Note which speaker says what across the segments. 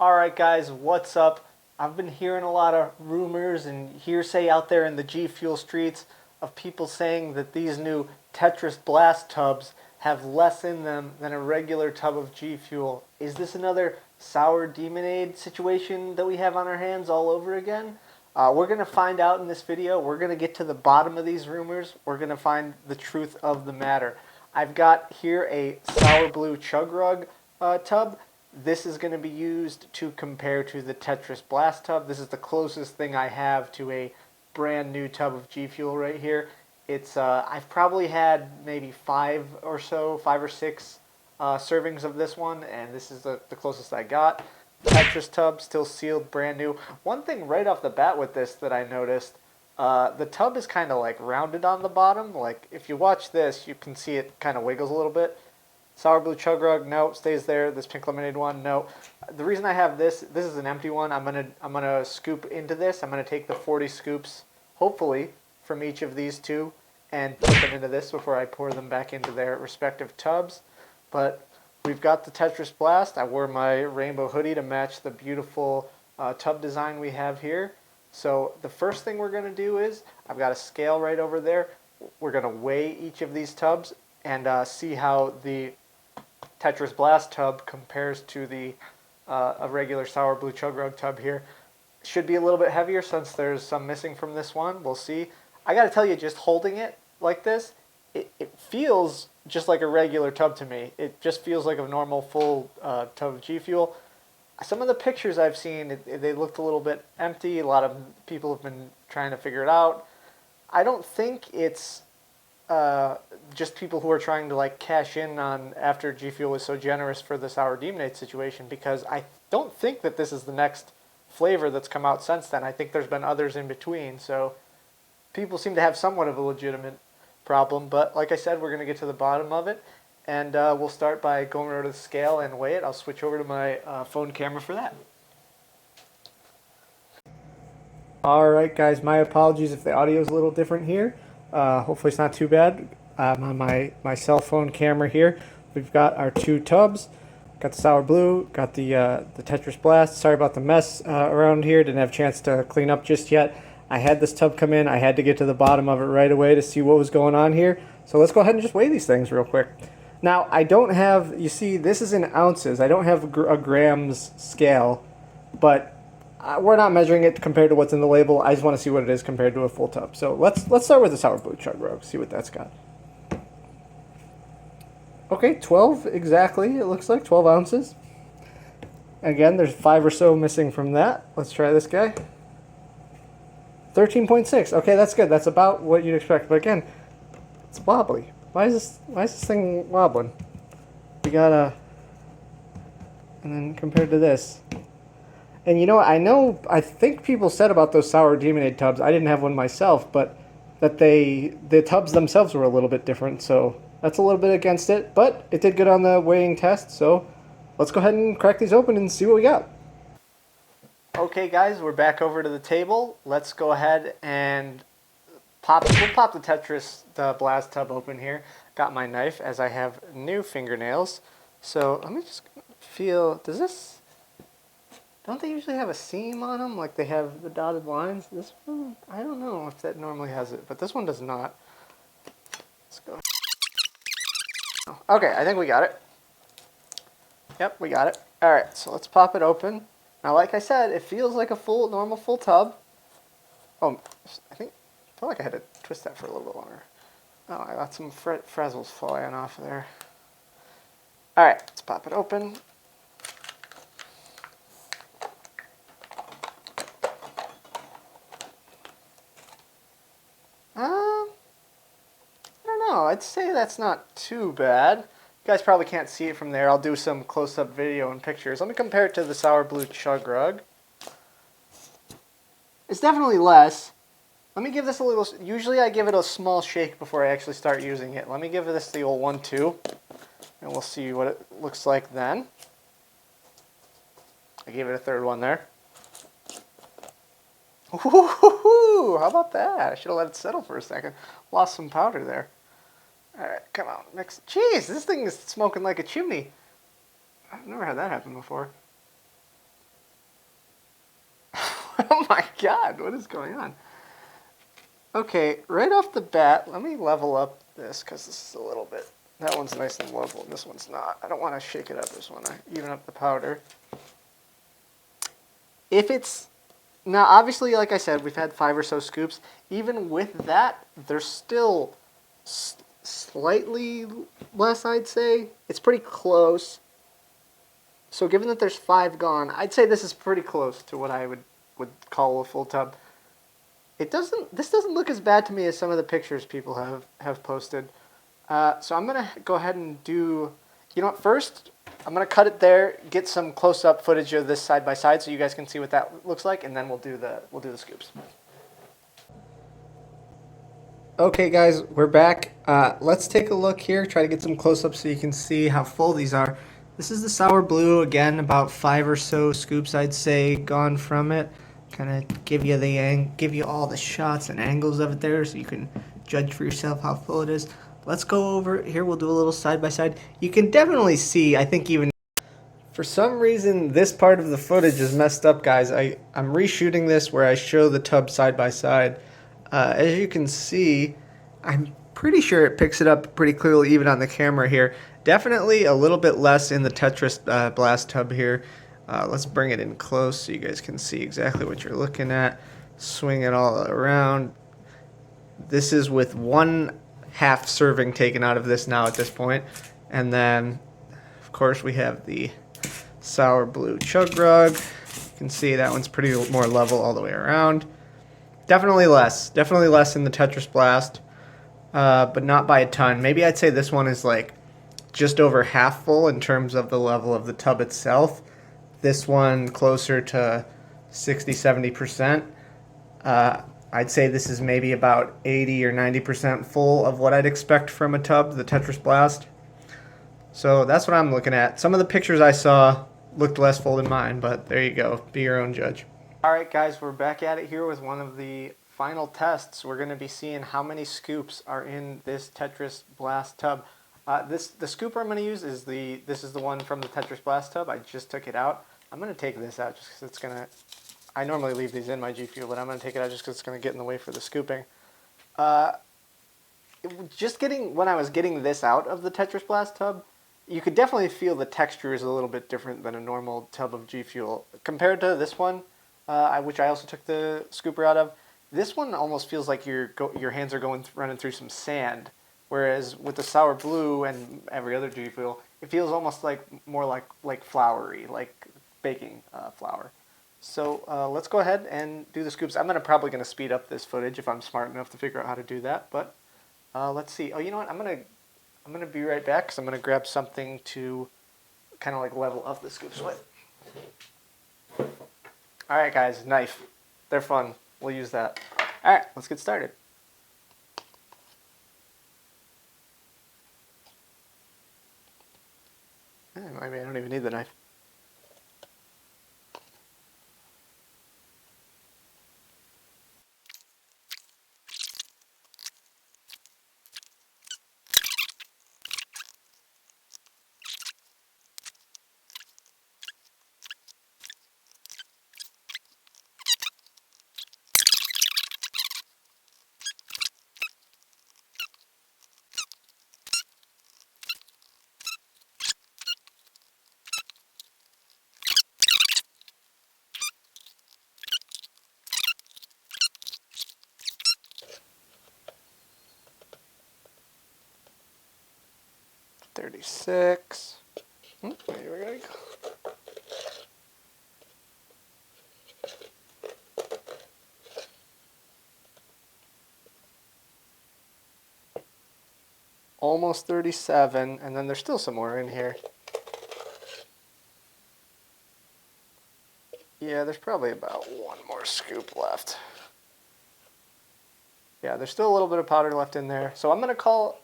Speaker 1: Alright guys, what's up? I've been hearing a lot of rumors and hearsay out there in the GFuel streets of people saying that these new Tetris Blast tubs have less in them than a regular tub of GFuel. Is this another sour demonade situation that we have on our hands all over again? We're going to find out in this video. We're going to get to the bottom of these rumors. We're going to find the truth of the matter. I've got here a sour blue chug rug tub. This is going to be used to compare to the Tetris Blast tub. This is the closest thing I have to a brand new tub of GFuel right here. It's I've probably had maybe five or six servings of this one, and this is the closest I got. Tetris tub, still sealed, brand new. One thing right off the bat with this that I noticed, the tub is kind of like rounded on the bottom. Like if you watch this, you can see it kind of wiggles a little bit. Sour blue chug rug, no, stays there. This pink lemonade one, no. The reason I have this is an empty one. I'm gonna scoop into this. I'm gonna take the 40 scoops, hopefully, from each of these two, and put them into this before I pour them back into their respective tubs. But we've got the Tetris Blast. I wore my rainbow hoodie to match the beautiful tub design we have here. So the first thing we're gonna do is, I've got a scale right over there. We're gonna weigh each of these tubs and see how the Tetris Blast tub compares to the a regular sour blue chug rug tub here. Should be a little bit heavier since there's some missing from this one. We'll see. I gotta tell you, just holding it like this, it feels just like a regular tub to me. It just feels like a normal full tub of GFuel. Some of the pictures I've seen, they looked a little bit empty. A lot of people have been trying to figure it out. I don't think it's just people who are trying to like cash in on after GFuel was so generous for the sour demonade situation, because I don't think that this is the next flavor that's come out since then. I think there's been others in between, so people seem to have somewhat of a legitimate problem. But like I said, we're going to get to the bottom of it, and we'll start by going over to the scale and weigh it. I'll switch over to my phone camera for that. Alright guys, my apologies if the audio is a little different here. Hopefully it's not too bad. I'm on my cell phone camera here. We've got our two tubs. Got the sour blue, got the Tetris Blast. Sorry about the mess around here. Didn't have a chance to clean up just yet. I had this tub come in. I had to get to the bottom of it right away to see what was going on here. So let's go ahead and just weigh these things real quick. Now, I don't have, you see, this is in ounces. I don't have a grams scale, but we're not measuring it compared to what's in the label. I just want to see what it is compared to a full tub. So let's start with the sour blue chug rug, see what that's got. Okay, 12 exactly. It looks like 12 ounces. Again, there's 5 or so missing from that. Let's try this guy. 13.6. Okay, that's good. That's about what you'd expect. But again, it's wobbly. Why is this thing wobbling? We got a, and then compared to this. And you know, I think people said about those sour demonade tubs, I didn't have one myself, but that the tubs themselves were a little bit different, so that's a little bit against it, but it did good on the weighing test, so let's go ahead and crack these open and see what we got. Okay guys, we're back over to the table. Let's go ahead and we'll pop the the Blast tub open here. Got my knife as I have new fingernails. So let me just feel, don't they usually have a seam on them like they have the dotted lines? This one, I don't know if that normally has it, but this one does not. Let's go. Okay, I think we got it. Yep, we got it. All right, so let's pop it open. Now, like I said, it feels like a normal full tub. Oh, I felt like I had to twist that for a little bit longer. Oh, I got some frazzles flying off of there. All right, let's pop it open. I'd say that's not too bad. You guys probably can't see it from there. I'll do some close-up video and pictures. Let me compare it to the sour blue chug rug. It's definitely less. Let me give this a little, usually I give it a small shake before I actually start using it. Let me give this the old 1-2, and we'll see what it looks like then. I gave it a third one there. Ooh, how about that? I should have let it settle for a second. Lost some powder there. Alright, come on, mix. Jeez, this thing is smoking like a chimney. I've never had that happen before. God, what is going on? Okay, right off the bat, let me level up this because this is a little bit, that one's nice and level and this one's not. I don't want to shake it up, just want to even up the powder. If it's, now obviously like I said, we've had 5 or so scoops. Even with that, there's still slightly less, I'd say. It's pretty close. So given that there's 5 gone, I'd say this is pretty close to what I would call a full tub. This doesn't look as bad to me as some of the pictures people have posted. So I'm going to go ahead and do, you know what, first I'm going to cut it there, get some close-up footage of this side by side so you guys can see what that looks like, and then we'll do the scoops. Okay guys, we're back. Let's take a look here, try to get some close-ups so you can see how full these are. This is the sour blue, again, about 5 or so scoops I'd say gone from it. Kind of give you all the shots and angles of it there so you can judge for yourself how full it is. Let's go over here, we'll do a little side by side. You can definitely see, I think even for some reason this part of the footage is messed up, guys. I'm reshooting this where I show the tub side by side. As you can see, I'm pretty sure it picks it up pretty clearly even on the camera here. Definitely a little bit less in the Tetris Blast tub here. Let's bring it in close so you guys can see exactly what you're looking at. Swing it all around. This is with 1/2 serving taken out of this now at this point. And then, of course, we have the sour blue chug rug. You can see that one's pretty more level all the way around. Definitely less in the Tetris Blast, but not by a ton. Maybe I'd say this one is like just over half full in terms of the level of the tub itself. This one closer to 60-70%. I'd say this is maybe about 80 or 90% full of what I'd expect from a tub, the Tetris Blast. So that's what I'm looking at. Some of the pictures I saw looked less full than mine, but there you go. Be your own judge. Alright guys, we're back at it here with one of the final tests. We're going to be seeing how many scoops are in this Tetris Blast tub. The scooper I'm going to use is this is the one from the Tetris Blast tub. I just took it out. I'm going to take this out just because it's going to, I normally leave these in my GFuel, but I'm going to take it out just because it's going to get in the way for the scooping. When I was getting this out of the Tetris Blast tub, you could definitely feel the texture is a little bit different than a normal tub of GFuel. Compared to this one, which I also took the scooper out of, this one almost feels like your hands are running through some sand. Whereas with the sour blue and every other GFuel, it feels almost more like floury, like baking flour. So let's go ahead and do the scoops. I'm probably going to speed up this footage if I'm smart enough to figure out how to do that. But let's see. Oh, you know what? I'm gonna be right back because I'm gonna grab something to kind of like level up the scoops with. All right, guys, knife. They're fun. We'll use that. All right, let's get started. Maybe I don't even need the knife. $36. Here we go. Almost 37, and then there's still some more in here. Yeah, there's probably about one more scoop left. Yeah, there's still a little bit of powder left in there. So I'm gonna call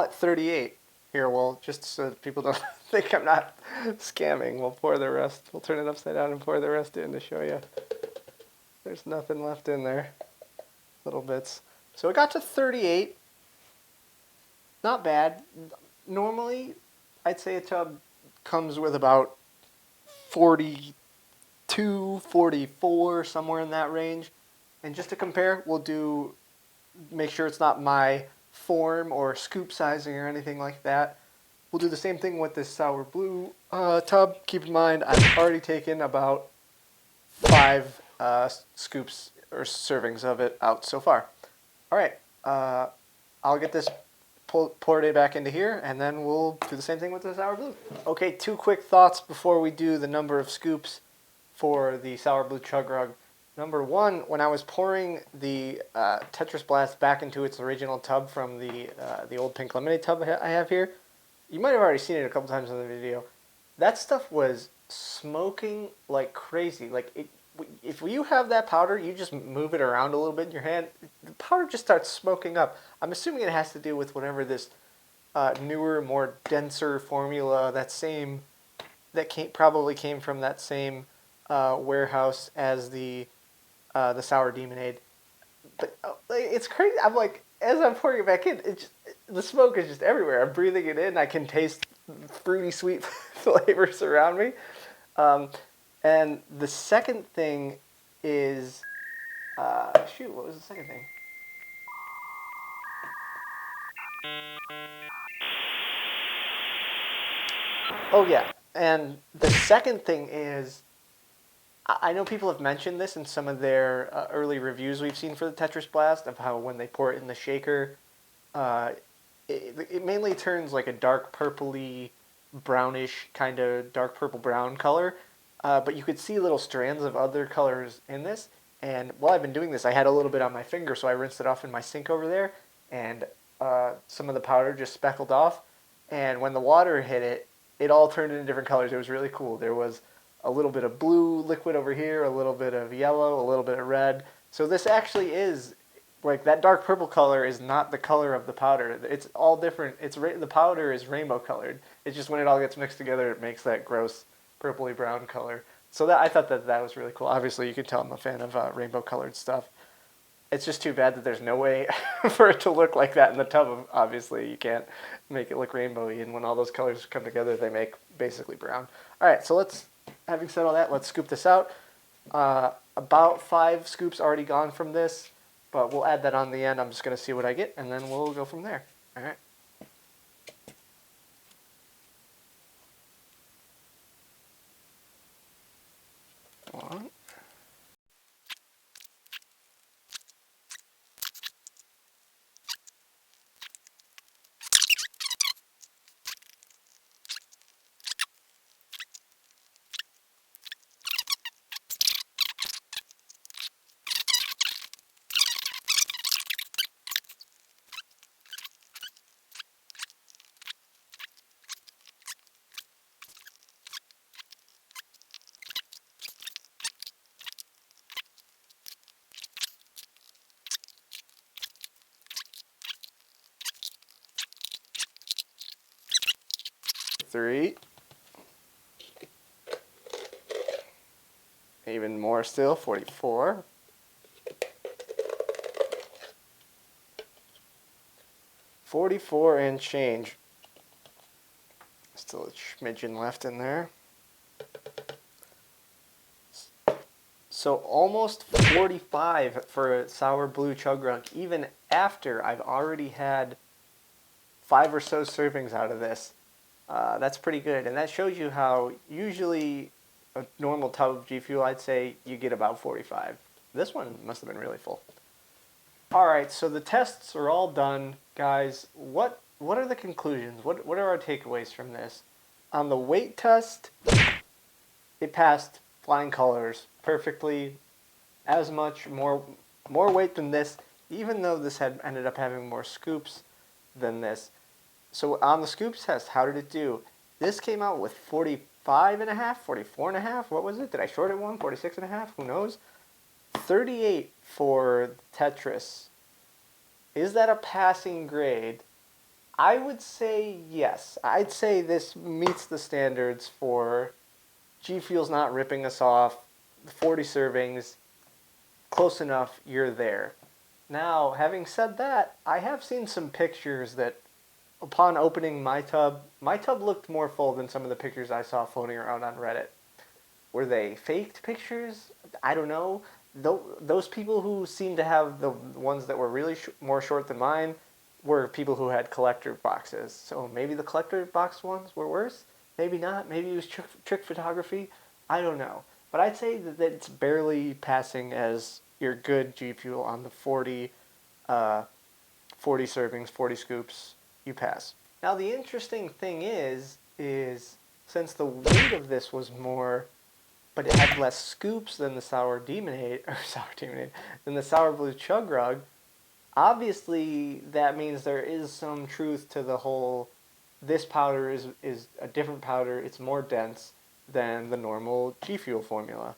Speaker 1: it 38 here. Well, just so that people don't think I'm not scamming, we'll pour the rest. We'll turn it upside down and pour the rest in to show you. There's nothing left in there. Little bits. So it got to 38. Not bad. Normally, I'd say a tub comes with about 42 42, 44, somewhere in that range. And just to compare, make sure it's not my form or scoop sizing or anything like that. We'll do the same thing with this sour blue tub. Keep in mind, I've already taken about 5 scoops or servings of it out so far. All right, I'll get this poured it back into here, and then we'll do the same thing with the sour blue. Okay, 2 quick thoughts before we do the number of scoops for the sour blue chug rug. Number 1, when I was pouring the Tetris Blast back into its original tub from the old pink lemonade tub I have here, you might have already seen it a couple times in the video. That stuff was smoking like crazy. If you have that powder, you just move it around a little bit in your hand, the powder just starts smoking up. I'm assuming it has to do with whatever this newer, more denser formula, probably came from that same warehouse as the sour demonade. But it's crazy. I'm like, as I'm pouring it back in, the smoke is just everywhere. I'm breathing it in. I can taste fruity, sweet flavors around me. And the second thing is, what was the second thing? Oh yeah, and the second thing is, I know people have mentioned this in some of their early reviews we've seen for the Tetris Blast of how when they pour it in the shaker, uh, it mainly turns like a dark purpley, brownish kind of dark purple brown color. But you could see little strands of other colors in this. And while I've been doing this, I had a little bit on my finger, so I rinsed it off in my sink over there, and some of the powder just speckled off. And when the water hit it, it all turned into different colors. It was really cool. There was a little bit of blue liquid over here, a little bit of yellow, a little bit of red. So this actually is, like, that dark purple color is not the color of the powder. It's all different. The powder is rainbow colored. It's just when it all gets mixed together, it makes that gross purpley brown color. So I thought that was really cool. Obviously, you can tell I'm a fan of rainbow colored stuff. It's just too bad that there's no way for it to look like that in the tub. Obviously, you can't make it look rainbowy, and when all those colors come together, they make basically brown. All right, so having said all that, let's scoop this out. About 5 scoops already gone from this, but we'll add that on the end. I'm just going to see what I get, and then we'll go from there. All right. One. Three. Even more still, 44. 44 and change. Still a smidgen left in there. So almost 45 for a sour blue chug rug, even after I've already had 5 or so servings out of this. That's pretty good, and that shows you how usually a normal tub of GFuel, I'd say you get about 45. This one must have been really full. All right, so the tests are all done, guys. What are the conclusions? What are our takeaways from this? On the weight test, it passed flying colors perfectly. As much more weight than this, even though this had ended up having more scoops than this. So on the scoops test, how did it do? This came out with 45 and a half, 44 and a half. What was it? Did I short it one? 46 and a half? Who knows? 38 for Tetris. Is that a passing grade? I would say yes. I'd say this meets the standards for GFuel's not ripping us off. 40 servings, close enough, you're there. Now, having said that, I have seen some pictures that upon opening my tub looked more full than some of the pictures I saw floating around on Reddit. Were they faked pictures? I don't know. Those people who seem to have the ones that were really more short than mine were people who had collector boxes. So maybe the collector box ones were worse. Maybe not. Maybe it was trick photography. I don't know. But I'd say that it's barely passing as your good G Fuel on the 40 servings, 40 scoops. You pass. Now the interesting thing is since the weight of this was more, but it had less scoops than the sour demonade than the sour blue chug rug. Obviously, that means there is some truth to the whole. This powder is a different powder. It's more dense than the normal G Fuel formula.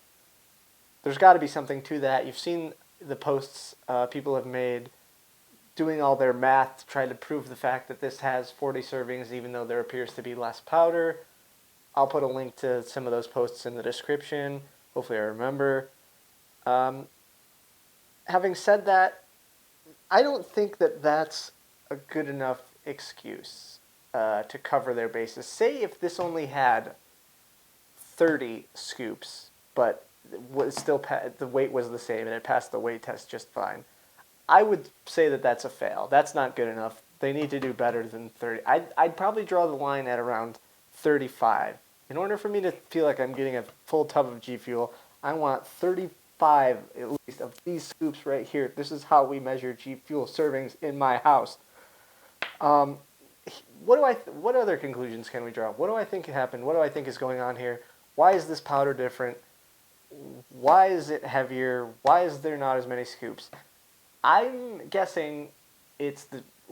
Speaker 1: There's got to be something to that. You've seen the posts people have made doing all their math to try to prove the fact that this has 40 servings even though there appears to be less powder. I'll put a link to some of those posts in the description. Hopefully I remember. Having said that, I don't think that that's a good enough excuse to cover their bases. Say if this only had 30 scoops, but was still the weight was the same and it passed the weight test just fine. I would say that that's a fail. That's not good enough. They need to do better than 30. I'd probably draw the line at around 35. In order for me to feel like I'm getting a full tub of G Fuel, I want 35 at least of these scoops right here. This is how we measure G Fuel servings in my house. What other conclusions can we draw? What do I think happened? What do I think is going on here? Why is this powder different? Why is it heavier? Why is there not as many scoops? I'm guessing it's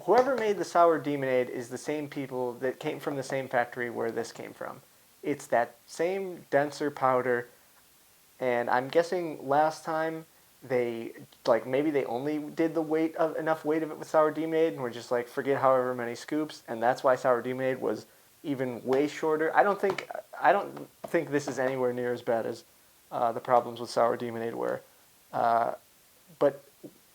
Speaker 1: whoever made the sour demonade is the same people that came from the same factory where this came from. It's that same denser powder, and I'm guessing last time they maybe they only did the enough weight of it with sour demonade and were just like forget however many scoops, and that's why sour demonade was even way shorter. I don't think this is anywhere near as bad as the problems with sour demonade were, but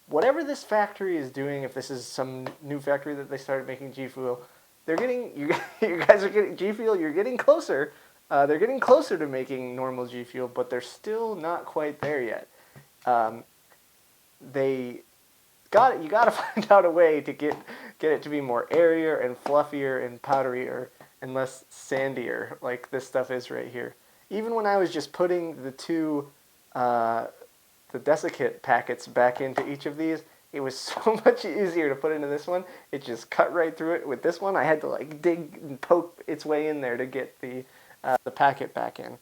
Speaker 1: whatever this factory is doing, if this is some new factory that they started making G Fuel, they're getting you guys are getting G Fuel. You're getting closer. They're getting closer to making normal G Fuel, but they're still not quite there yet. You got to find out a way to get it to be more airier and fluffier and powderier and less sandier like this stuff is right here. Even when I was just putting the desiccant packets back into each of these, it was so much easier to put into this one. It just cut right through it. With this one, I had to dig and poke its way in there to get the packet back in.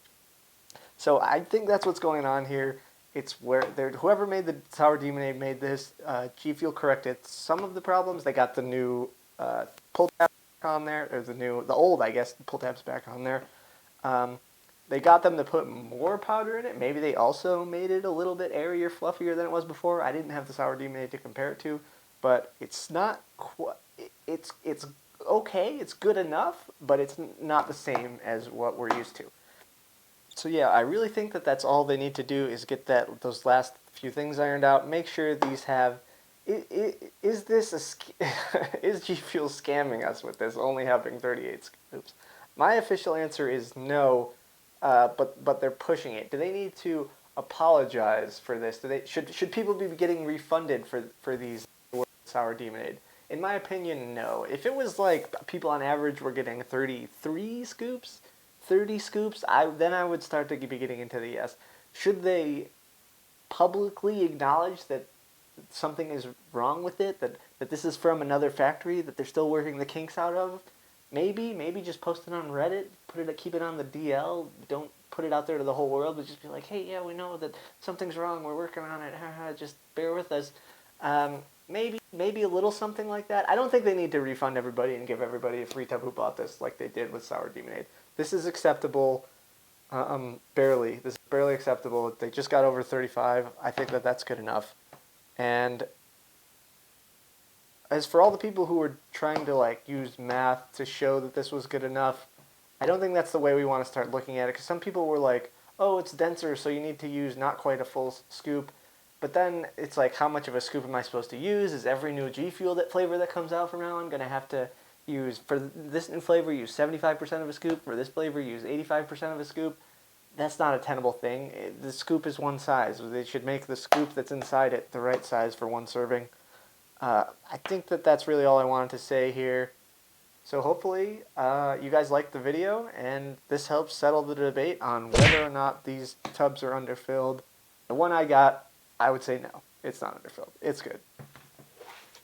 Speaker 1: So I think that's what's going on here. It's where whoever made the sour demonade made this. G Fuel corrected some of the problems. They got the new pull tabs back on there, or the old, I guess, pull tabs back on there. They got them to put more powder in it. Maybe they also made it a little bit airier, fluffier than it was before. I didn't have the sour demonade to compare it to, but it's not it's okay. It's good enough, but it's not the same as what we're used to. So yeah, I really think that that's all they need to do is get those last few things ironed out. Make sure these have. Is G Fuel scamming us with this only having 38 scoops? My official answer is no, but they're pushing it. Do they need to apologize for this? Should people be getting refunded for these sour demonade? In my opinion, no. If it was like people on average were getting 33 scoops, 30 scoops, then I would start to be getting into the yes. Should they publicly acknowledge that something is wrong with it, that this is from another factory that they're still working the kinks out of? Maybe just post it on Reddit, keep it on the DL, don't put it out there to the whole world, but just be like, hey, yeah, we know that something's wrong, we're working on it, just bear with us. Maybe a little something like that. I don't think they need to refund everybody and give everybody a free tub who bought this like they did with sour demonade. This is acceptable, barely. This is barely acceptable. They just got over 35. I think that that's good enough. And as for all the people who were trying to use math to show that this was good enough, I don't think that's the way we want to start looking at it. Because some people were like, oh, it's denser, so you need to use not quite a full scoop. But then it's like, how much of a scoop am I supposed to use? Is every new G Fuel flavor that comes out from now on going to have to use, for this new flavor, use 75% of a scoop? For this flavor, use 85% of a scoop? that's not a tenable thing. The scoop is one size. They should make the scoop that's inside it the right size for one serving. I think that that's really all I wanted to say here. So hopefully you guys liked the video, and this helps settle the debate on whether or not these tubs are underfilled. The one I got, I would say no, it's not underfilled. It's good.